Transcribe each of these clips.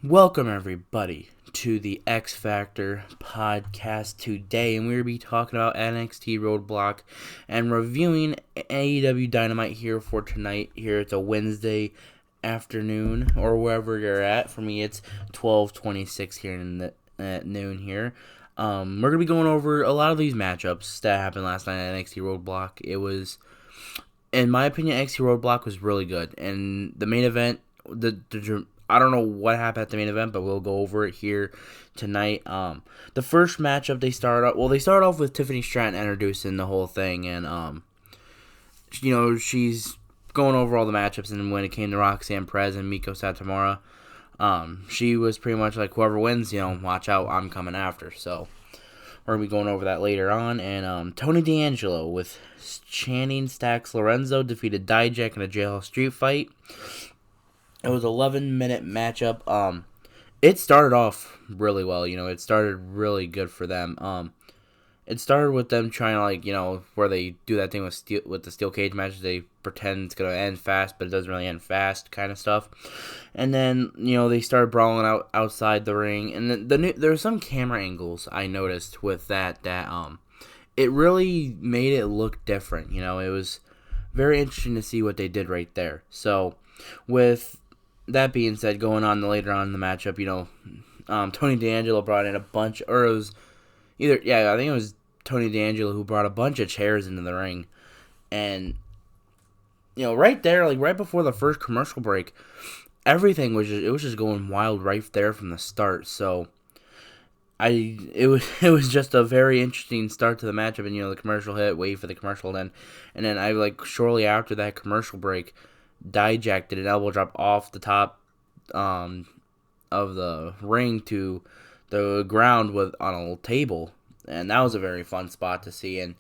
Welcome, everybody, to the X Factor podcast today, and we're going to be talking about NXT Roadblock and reviewing AEW Dynamite here for tonight. Here it's a Wednesday afternoon, or wherever you're at. For me, it's 12:26 here at noon here. We're going to be going over a lot of these matchups that happened last night at NXT Roadblock. It was, in my opinion, NXT Roadblock was really good, and the main event, I don't know what happened at the main event, but we'll go over it here tonight. The first matchup they start off with Tiffany Stratton introducing the whole thing, and she's going over all the matchups. And when it came to Roxanne Perez and Miko Satomura, she was pretty much like, whoever wins, watch out, I'm coming after. So we're gonna be going over that later on. And Tony D'Angelo with Channing Stacks Lorenzo defeated Dijak in a jailhouse street fight. It was an 11-minute matchup. It started off really well. It started really good for them. It started with them trying to, where they do that thing with the steel cage matches. They pretend it's going to end fast, but it doesn't really end fast kind of stuff. And then, they started brawling outside the ring. And then there were some camera angles I noticed with that it really made it look different. It was very interesting to see what they did right there. So, with that being said, going on later on in the matchup, Tony D'Angelo brought in I think it was Tony D'Angelo who brought a bunch of chairs into the ring. And, right there, right before the first commercial break, everything was just going wild right there from the start. So, it was just a very interesting start to the matchup. And, the commercial hit, wait for the commercial then. And then shortly after that commercial break, Dijak did an elbow drop off the top of the ring to the ground on a little table, and that was a very fun spot to see. And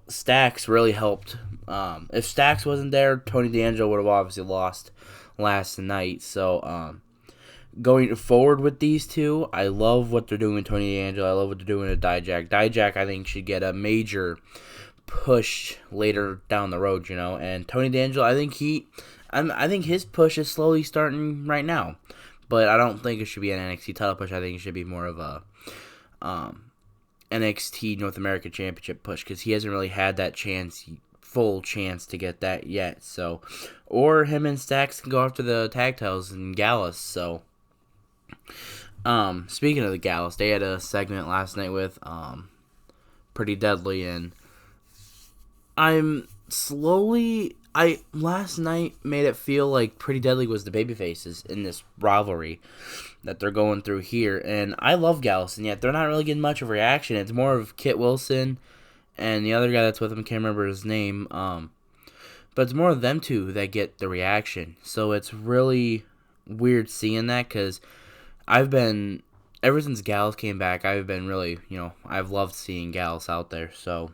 Stacks really helped. If Stacks wasn't there, Tony D'Angelo would have obviously lost last night. So going forward with these two, I love what they're doing with Tony D'Angelo. I love what they're doing with Dijak. Dijak, I think, should get a major push later down the road, and Tony D'Angelo, I think his push is slowly starting right now, but I don't think it should be an NXT title push. I think it should be more of a NXT North American Championship push, because he hasn't really had that full chance to get that yet. So, or him and Stacks can go after the tag titles and Gallus. So, speaking of the Gallus, they had a segment last night with Pretty Deadly, and last night made it feel like Pretty Deadly was the babyfaces in this rivalry that they're going through here. And I love Gallus, and yet they're not really getting much of a reaction. It's more of Kit Wilson and the other guy that's with him, can't remember his name. But it's more of them two that get the reaction. So it's really weird seeing that, because ever since Gallus came back, I've been really, I've loved seeing Gallus out there. So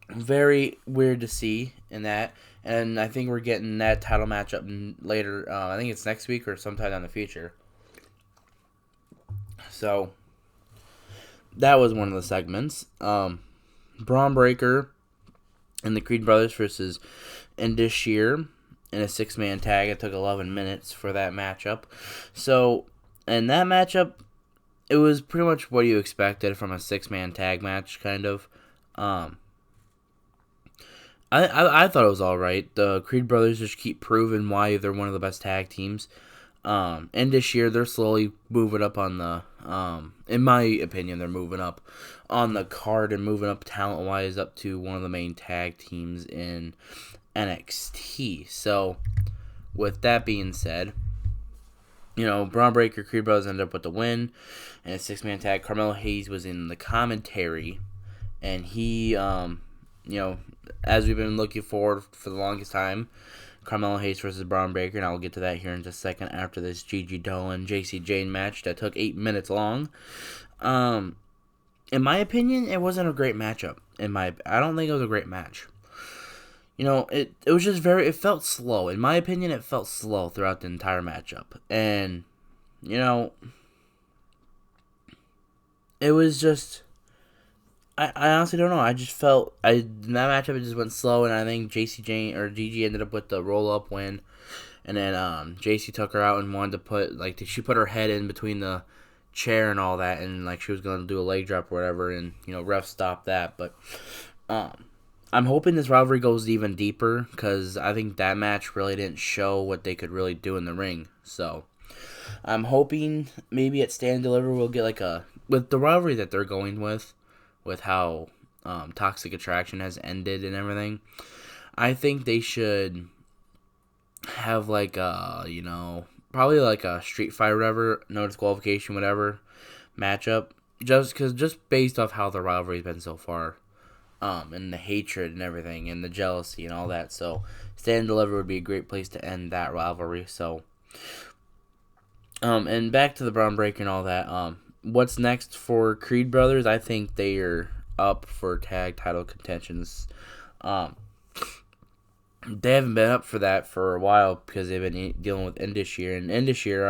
very weird to see in that, and I think we're getting that title matchup later. I think it's next week or sometime in the future. So that was one of the segments. Braun Breaker and the Creed Brothers versus Indus in a 6-man tag. It took 11 minutes for that matchup. So in that matchup, it was pretty much what you expected from a 6-man tag match, kind of. I thought it was alright. The Creed Brothers just keep proving why they're one of the best tag teams. And this year, they're slowly moving up on the, in my opinion, they're moving up on the card and moving up talent-wise up to one of the main tag teams in NXT. So, with that being said, Braun Breaker, Creed Brothers ended up with the win and a 6-man tag. Carmelo Hayes was in the commentary, and he, as we've been looking forward for the longest time, Carmelo Hayes versus Braun Breaker, and I will get to that here in just a second after this Gigi Dolan J.C. Jane match that took 8 minutes long. In my opinion, it wasn't a great matchup. I don't think it was a great match. It was just it felt slow. In my opinion, it felt slow throughout the entire matchup. And, it was just, I honestly don't know. I just felt in that matchup it just went slow, and I think Gigi ended up with the roll-up win. And then JC took her out and wanted to put, like, she put her head in between the chair and all that, and like she was going to do a leg drop or whatever, and ref stopped that. But I'm hoping this rivalry goes even deeper, because I think that match really didn't show what they could really do in the ring. So I'm hoping maybe at Stand and Deliver we'll get like with the rivalry that they're going with how Toxic Attraction has ended and everything. I think they should have like probably like a street fight or whatever, no disqualification, whatever matchup, just based off how the rivalry's been so far, and the hatred and everything, and the jealousy and all that. So Stand and Deliver would be a great place to end that rivalry. So and back to the Braun Breaker and all that. What's next for Creed Brothers? I think they are up for tag title contentions. They haven't been up for that for a while because they've been dealing with Indus year. And Indus year,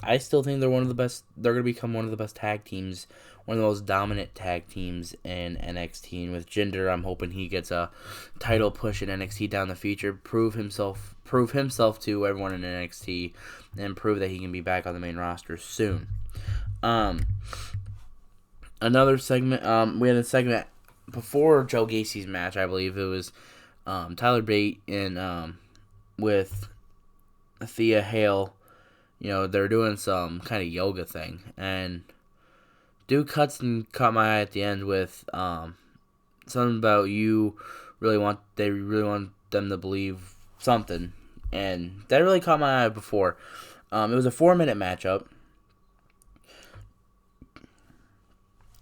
I still think they're one of the best. They're going to become one of the best tag teams, one of the most dominant tag teams in NXT. And with Jinder, I'm hoping he gets a title push in NXT down the future, prove himself to everyone in NXT, and prove that he can be back on the main roster soon. Another segment. We had a segment before Joe Gacy's match. I believe it was Tyler Bate and with Thea Hale. They're doing some kind of yoga thing, and Duke Hudson caught my eye at the end with something about they really want them to believe something, and that really caught my eye before. It was a 4-minute matchup,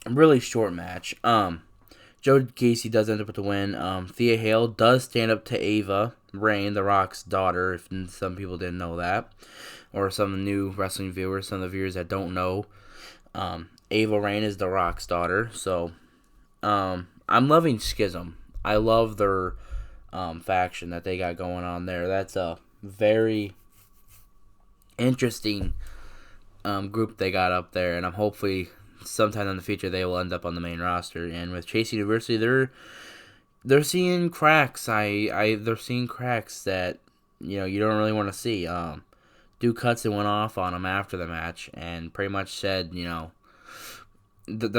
a really short match. Joe Gacy does end up with the win. Thea Hale does stand up to Ava Raine, The Rock's daughter, if some people didn't know that, or some new wrestling viewers, some of the viewers that don't know. Ava Raine is The Rock's daughter. So I'm loving Schism. I love their faction that they got going on there. That's a very interesting group they got up there, and I'm hopefully sometime in the future they will end up on the main roster. And with Chase University, they're seeing cracks. They're seeing cracks that you don't really want to see. Duke Hudson went off on them after the match and pretty much said that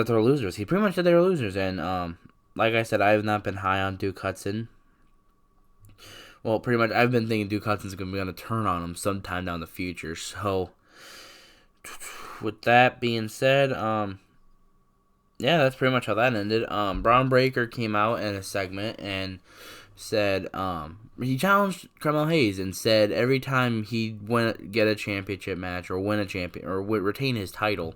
they're losers. He pretty much said they were losers, and like I said, I have not been high on Duke Hudson. Well, pretty much I've been thinking Duke Hudson's going to turn on him sometime down the future. So with that being said, yeah, that's pretty much how that ended. Braun Breaker came out in a segment and said he challenged Carmelo Hayes and said every time he'd get a championship match or retain his title,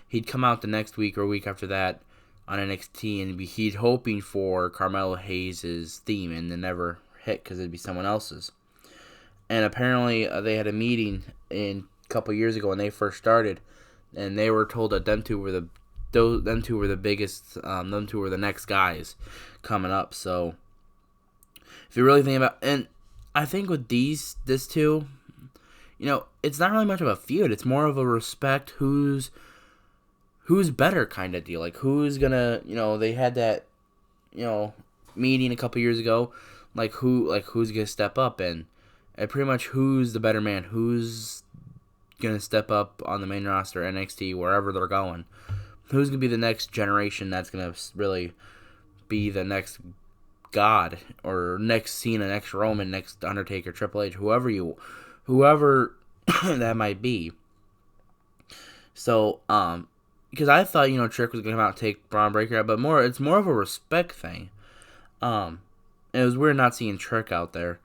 he'd come out the next week or week after that on NXT and he'd hoping for Carmelo Hayes' theme, and it never hit because it'd be someone else's. And apparently they had a meeting a couple years ago when they first started, and they were told that them two were the biggest, them two were the next guys coming up. So if you really think about, and I think with this two, it's not really much of a feud. It's more of a respect who's better kind of deal. Like who's gonna, they had that, meeting a couple years ago, who's gonna step up and pretty much who's the better man, who's gonna step up on the main roster, NXT, wherever they're going. Who's going to be the next generation that's going to really be the next God, or next Cena, next Roman, next Undertaker, Triple H, whoever that might be. So, because I thought, Trick was going to come out and take Braun Breaker out, but it's more of a respect thing. It was weird not seeing Trick out there.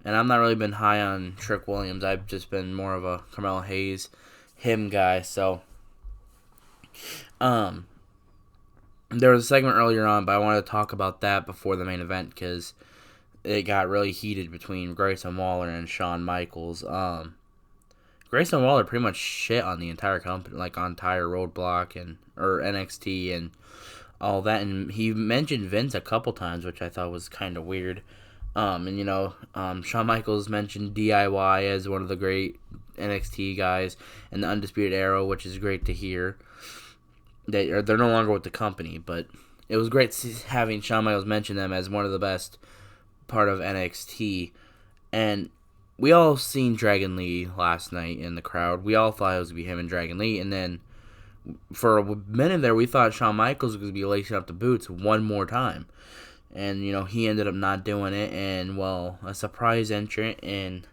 And I've not really been high on Trick Williams. I've just been more of a Carmelo Hayes, him guy, so there was a segment earlier on, but I wanted to talk about that before the main event because it got really heated between Grayson Waller and Shawn Michaels. Grayson Waller pretty much shit on the entire company, like on entire Roadblock or NXT and all that, and he mentioned Vince a couple times, which I thought was kind of weird. Shawn Michaels mentioned DIY as one of the great NXT guys and the Undisputed Era, which is great to hear. They're no longer with the company, but it was great having Shawn Michaels mention them as one of the best part of NXT. And we all seen Dragon Lee last night in the crowd. We all thought it was going to be him and Dragon Lee. And then for a minute there, we thought Shawn Michaels was going to be lacing up the boots one more time. And, he ended up not doing it. And, well, a surprise entrant in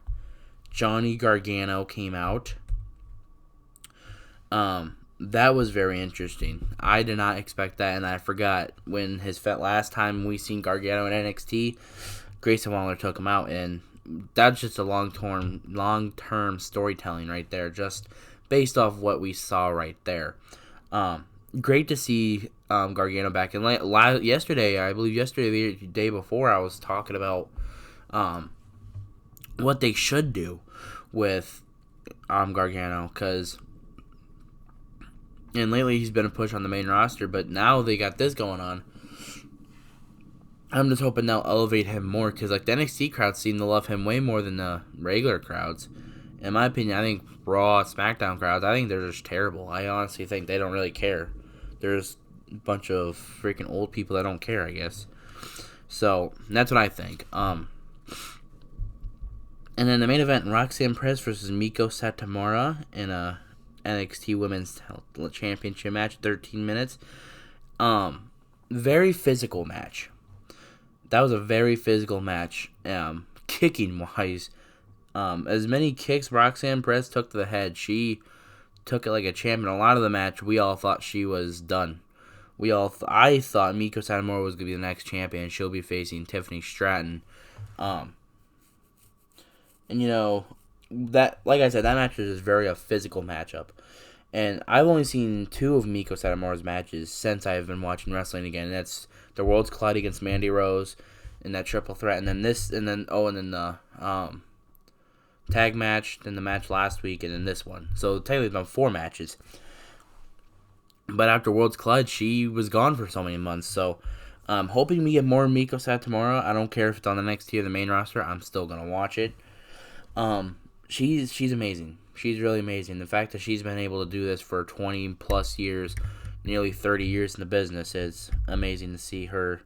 Johnny Gargano came out. That was very interesting. I did not expect that, and I forgot when last time we seen Gargano in NXT, Grayson Waller took him out, and that's just a long-term storytelling right there, just based off what we saw right there. Great to see Gargano back. And yesterday, the day before, I was talking about what they should do with Gargano, and lately he's been a push on the main roster, but now they got this going on. I'm just hoping they'll elevate him more, because the NXT crowds seem to love him way more than the regular crowds. In my opinion, I think Raw, SmackDown crowds, I think they're just terrible. I honestly think they don't really care. There's a bunch of freaking old people that don't care, I guess. So, that's what I think. And then the main event, Roxanne Perez versus Miko Satomura in a NXT Women's Championship match, 13 minutes. Very physical match. That was a very physical match. Kicking-wise, as many kicks Roxanne Perez took to the head, she took it like a champion. A lot of the match, we all thought she was done. I thought Miko Satomura was going to be the next champion. She'll be facing Tiffany Stratton. And, that, like I said, that match was just very a physical matchup. And I've only seen 2 of Miko Satomura's matches since I've been watching wrestling again. And that's the Worlds Collide against Mandy Rose in that triple threat, and then the tag match, then the match last week, and then this one. So technically done 4 matches. But after Worlds Collide, she was gone for so many months. So hoping we get more Miko Satomura. I don't care if it's on the NXT or the main roster. I'm still gonna watch it. She's amazing. She's really amazing. The fact that she's been able to do this for 20 plus years, nearly 30 years in the business, is amazing to see her,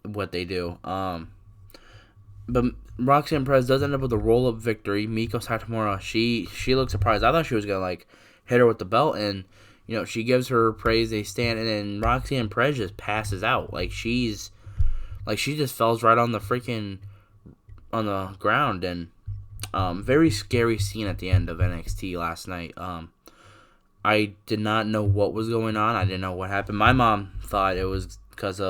what they do. But Roxanne Perez does end up with a roll-up victory. Miko Satomura, she looked surprised. I thought she was going to hit her with the belt, and she gives her praise, they stand, and then Roxanne Perez just passes out. She just falls right on the ground. And very scary scene at the end of NXT last night. I did not know what was going on. I didn't know what happened. My mom thought it was because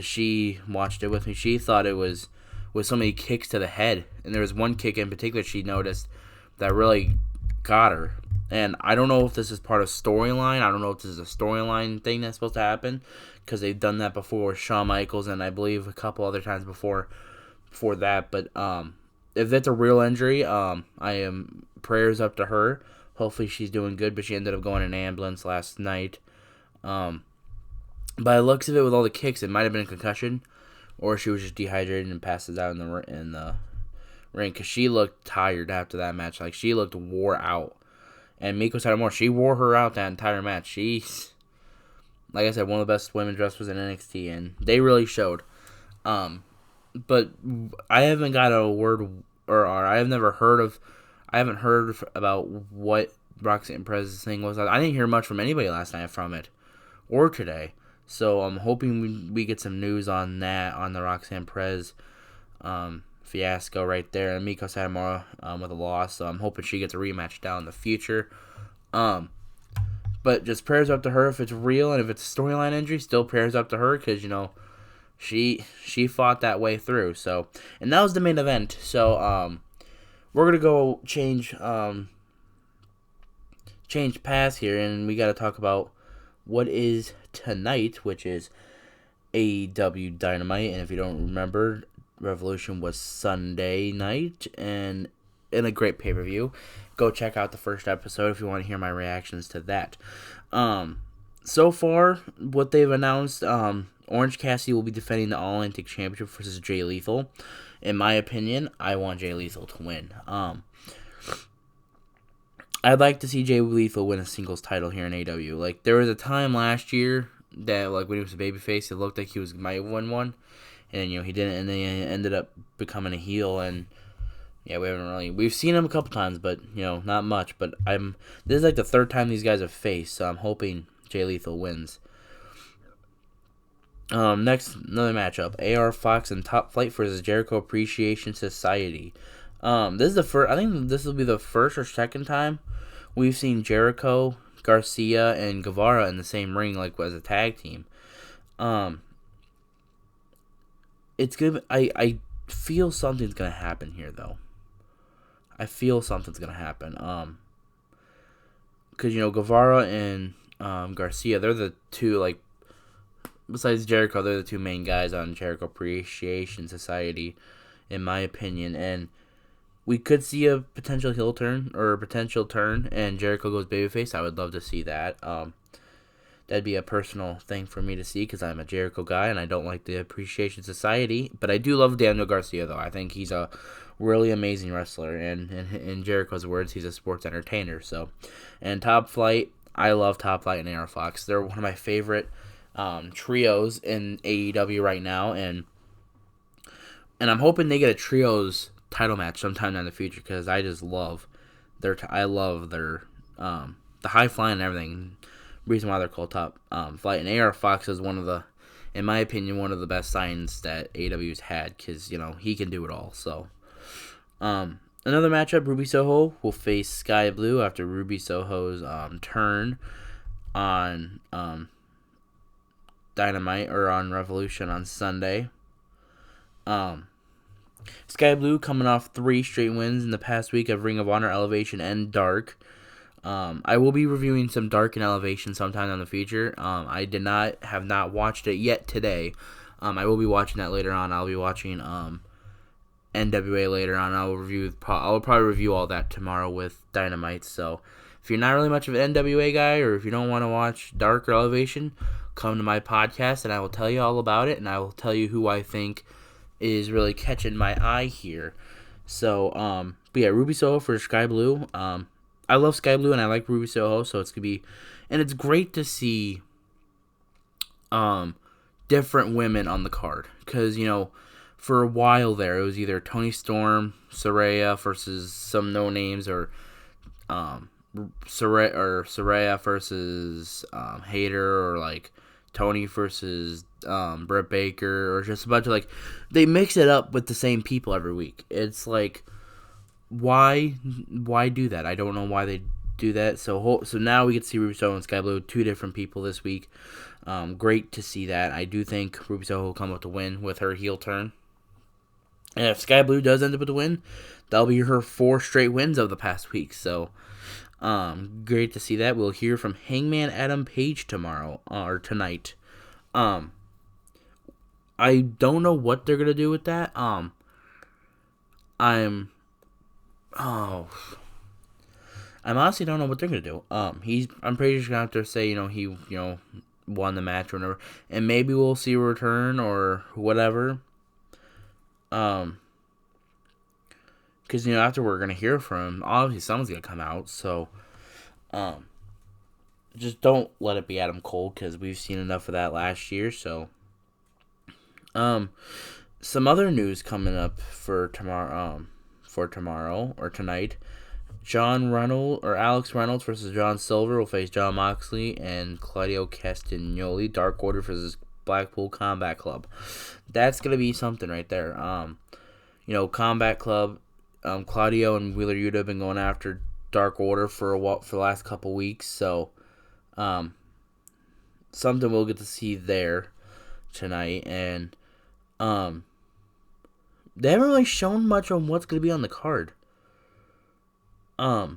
she watched it with me. She thought it was with so many kicks to the head. And there was one kick in particular she noticed that really got her. And I don't know if this is part of storyline. I don't know if this is a storyline thing that's supposed to happen, because they've done that before with Shawn Michaels, and I believe a couple other times before that. But if that's a real injury, I am prayers up to her. Hopefully she's doing good, but she ended up going in an ambulance last night. By the looks of it, with all the kicks, it might have been a concussion, or she was just dehydrated and passes out in the ring, because she looked tired after that match. She looked wore out. And Miko Satomura, she wore her out that entire match. She's, like I said, one of the best women's wrestlers in NXT, and they really showed. But I haven't got a word, or I haven't heard about what Roxanne Perez's thing was. I didn't hear much from anybody last night from it, or today. So I'm hoping we get some news on that, on the Roxanne Perez fiasco right there, and Miko Satomura with a loss. So I'm hoping she gets a rematch down in the future. But just prayers up to her if it's real, and if it's a storyline injury, still prayers up to her, because she fought that way through. So, and that was the main event. So we're gonna go change paths here, and we got to talk about what is tonight, which is AEW Dynamite. And if you don't remember, Revolution was Sunday night, and in a great pay-per-view. Go check out the first episode if you want to hear my reactions to that. So far, what they've announced, Orange Cassidy will be defending the All-Atlantic Championship versus Jay Lethal. In my opinion, I want Jay Lethal to win. I'd like to see Jay Lethal win a singles title here in AEW. There was a time last year that, when he was a babyface, it looked like he might win one. and he didn't, and then he ended up becoming a heel, and yeah, we've seen him a couple times, but not much. But this is like the third time these guys have faced, so I'm hoping Jay Lethal wins. Next, another matchup: AR Fox and Top Flight versus Jericho Appreciation Society. This is the first. I think this will be the first or second time we've seen Jericho, Garcia, and Guevara in the same ring, like as a tag team. It's good. I feel something's gonna happen here, though. I feel something's gonna happen. Because Guevara and Garcia, they're the two, like, besides Jericho, they're the two main guys on Jericho Appreciation Society, in my opinion. And we could see a potential heel turn or a potential turn, and Jericho goes babyface. I would love to see that. That'd be a personal thing for me to see because I'm a Jericho guy and I don't like the Appreciation Society. But I do love Daniel Garcia, though. I think he's a really amazing wrestler, and in Jericho's words, he's a sports entertainer. So, and Top Flight, I love Top Flight and AR Fox. They're one of my favorite trios in AEW right now, and I'm hoping they get a trios title match sometime in the future because I just love I love their the high flying and everything. Reason why they're called Top Flight, and AR Fox is one of the, in my opinion, one of the best signs that AEW's had because he can do it all. So, another matchup: Ruby Soho will face Sky Blue after Ruby Soho's turn on Dynamite or on Revolution on Sunday. Sky Blue coming off 3 straight wins in the past week of Ring of Honor, Elevation, and Dark. I will be reviewing some Dark and Elevation sometime in the future. I have not watched it yet today. I will be watching that later on. I'll be watching NWA later on. I'll probably review all that tomorrow with Dynamite. So if you're not really much of an NWA guy, or if you don't want to watch Dark or Elevation, come to my podcast and I will tell you all about it, and I will tell you who I think is really catching my eye here. So, but yeah, Ruby Soho for Sky Blue. I love Sky Blue and I like Ruby Soho, so it's gonna be, and it's great to see different women on the card because for a while there it was either Toni Storm, Saraya versus some no names, or Saraya versus Hayter, or like Tony versus Britt Baker, or just a bunch of they mix it up with the same people every week. It's like, why do that? I don't know why they do that. So now we get to see Ruby Soho and Sky Blue, 2 different people this week. Great to see that. I do think Ruby Soho will come up to win with her heel turn. And if Sky Blue does end up with the win, that'll be her 4 straight wins of the past week. So, great to see that. We'll hear from Hangman Adam Page tomorrow, or tonight. I don't know what they're gonna do with that. I honestly don't know what they're gonna do. I'm pretty sure gonna have to say, he, won the match or whatever, and maybe we'll see a return or whatever. Because after we're gonna hear from him, obviously someone's gonna come out. So, just don't let it be Adam Cole because we've seen enough of that last year. So, some other news coming up for tomorrow. Or tonight, Alex Reynolds versus John Silver will face Jon Moxley and Claudio Castagnoli. Dark Order versus Blackpool Combat Club. That's gonna be something right there. Combat Club, Claudio and Wheeler Yuta have been going after Dark Order for the last couple weeks, so something we'll get to see there tonight. And they haven't really shown much on what's gonna be on the card. They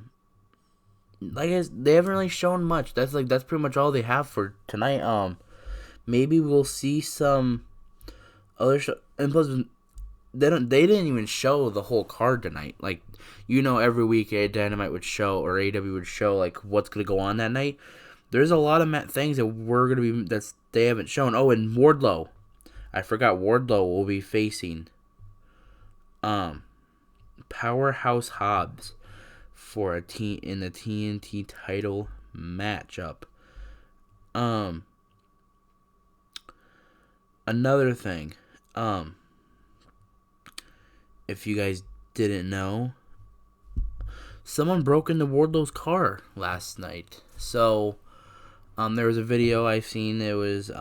haven't really shown much. That's pretty much all they have for tonight. Maybe we'll see some other and plus they didn't even show the whole card tonight. Every week Dynamite would show, or AEW would show what's gonna go on that night. There's a lot of things that they haven't shown. Oh, and Wardlow, I forgot Wardlow will be facing Powerhouse Hobbs for in the TNT title matchup. Another thing, Um, if you guys didn't know, someone broke into Wardlow's car last night. So, there was a video I seen. It was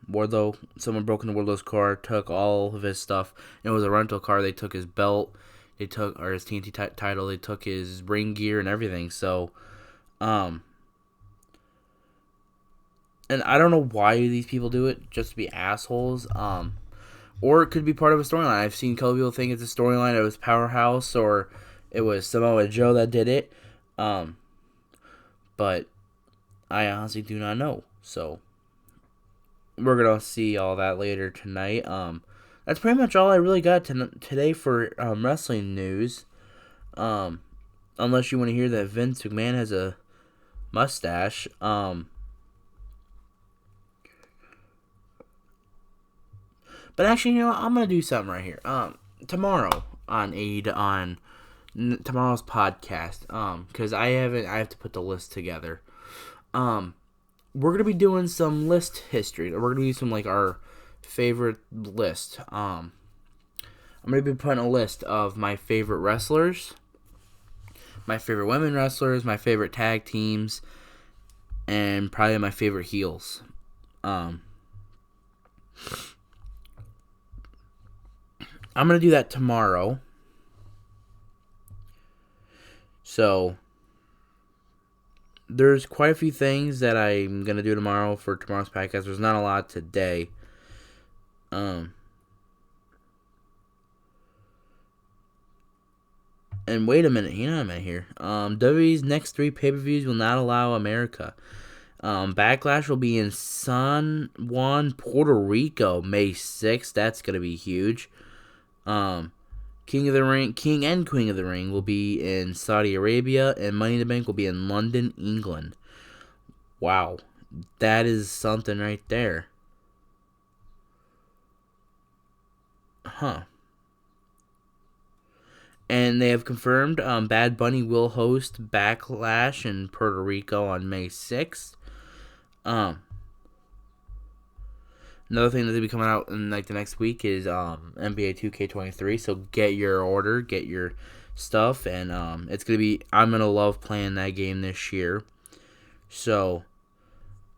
Wardlow. Someone broke into Wardlow's car, took all of his stuff. It was a rental car. They took his belt. They took his TNT title. They took his ring gear and everything. So, and I don't know why these people do it, just to be assholes. Or it could be part of a storyline. I've seen a couple people think it's a storyline. It was Powerhouse, or it was Samoa Joe that did it. But I honestly do not know. So we're gonna see all that later tonight. That's pretty much all I really got today for wrestling news. Unless you want to hear that Vince McMahon has a mustache. But actually, you know what? I'm gonna do something right here. Tomorrow on tomorrow's podcast. Because I have to put the list together. We're gonna be doing some list history. We're gonna do some like our favorite list. I'm gonna be putting a list of my favorite wrestlers, my favorite women wrestlers, my favorite tag teams, and probably my favorite heels. I'm going to do that tomorrow. So, there's quite a few things that I'm going to do tomorrow for tomorrow's podcast. There's not a lot today. And wait a minute. Hang on a minute here. WWE's next 3 pay-per-views will not allow America. Backlash will be in San Juan, Puerto Rico, May 6th. That's going to be huge. King and Queen of the Ring will be in Saudi Arabia, and Money in the Bank will be in London, England. Wow, that is something right there. Huh. And they have confirmed Bad Bunny will host Backlash in Puerto Rico on May 6th. Another thing that'll be coming out in like the next week is NBA 2K23. So get your order, get your stuff, and it's gonna be. I'm gonna love playing that game this year. So,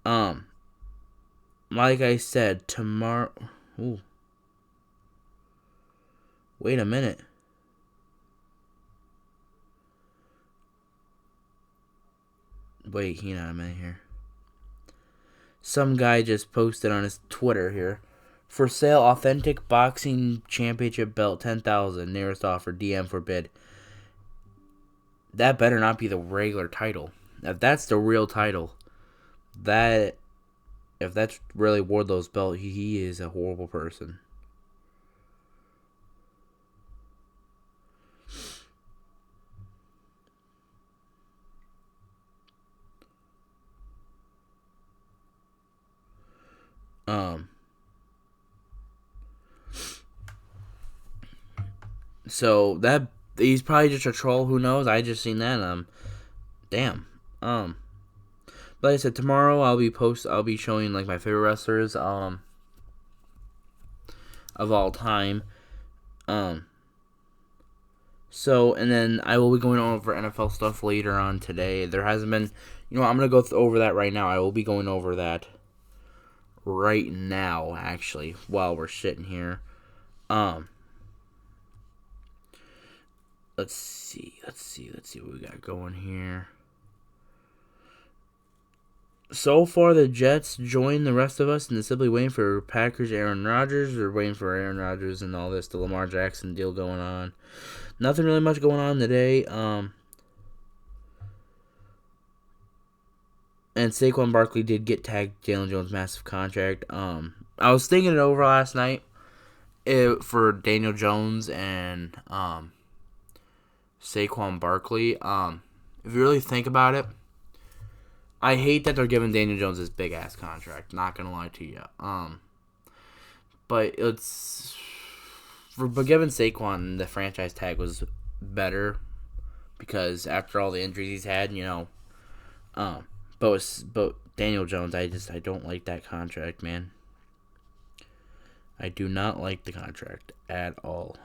like I said, tomorrow. Ooh. Wait a minute. Wait, hang on a minute here. Some guy just posted on his Twitter here. For sale, authentic boxing championship belt, 10,000. Nearest offer, DM forbid. That better not be the regular title. If that's the real title, if that's really Wardlow's belt, he is a horrible person. So that he's probably just a troll. Who knows? I just seen that. Damn. But like I said, tomorrow I'll be showing like my favorite wrestlers. Of all time. So and then I will be going over NFL stuff later on today. There hasn't been, I'm gonna go over that right now. I will be going over that right now, actually, while we're sitting here. Let's see what we got going here. So far, the Jets join the rest of us in the simply waiting for Packers Aaron Rodgers. They're waiting for Aaron Rodgers and all this, the Lamar Jackson deal going on. Nothing really much going on today. And Saquon Barkley did get tagged Jalen Jones' massive contract. I was thinking it over last night for Daniel Jones and Saquon Barkley. If you really think about it, I hate that they're giving Daniel Jones this big ass contract. Not gonna lie to you. But giving Saquon the franchise tag was better because after all the injuries he's had, But Daniel Jones, I don't like that contract, man. I do not like the contract at all.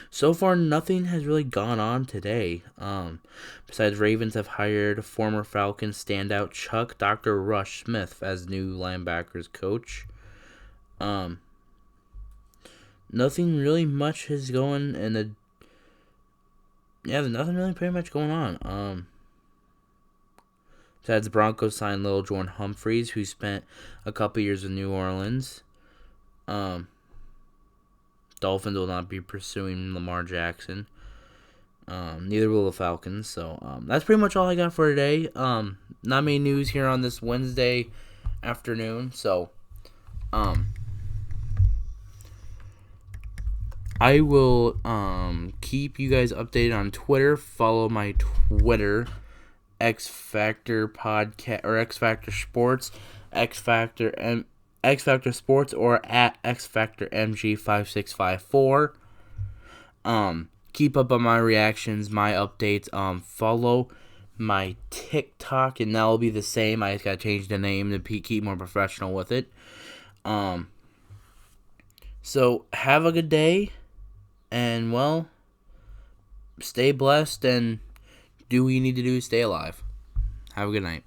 So far, nothing has really gone on today. Besides, Ravens have hired former Falcons standout Chuck Dr. Rush Smith as new linebackers coach. Nothing really much is going in the. Yeah, there's nothing really pretty much going on. Besides, the Broncos signed little Jordan Humphreys, who spent a couple years in New Orleans. Dolphins will not be pursuing Lamar Jackson. Neither will the Falcons. So that's pretty much all I got for today. Not many news here on this Wednesday afternoon. So I will keep you guys updated on Twitter. Follow my Twitter, X Factor Podcast or X Factor Sports, X Factor Sports, or at X Factor MG5654. Keep up on my reactions, my updates. Follow my TikTok, and that'll be the same. I just gotta change the name to keep more professional with it. So have a good day, and well, stay blessed, and do what you need to do to stay alive. Have a good night.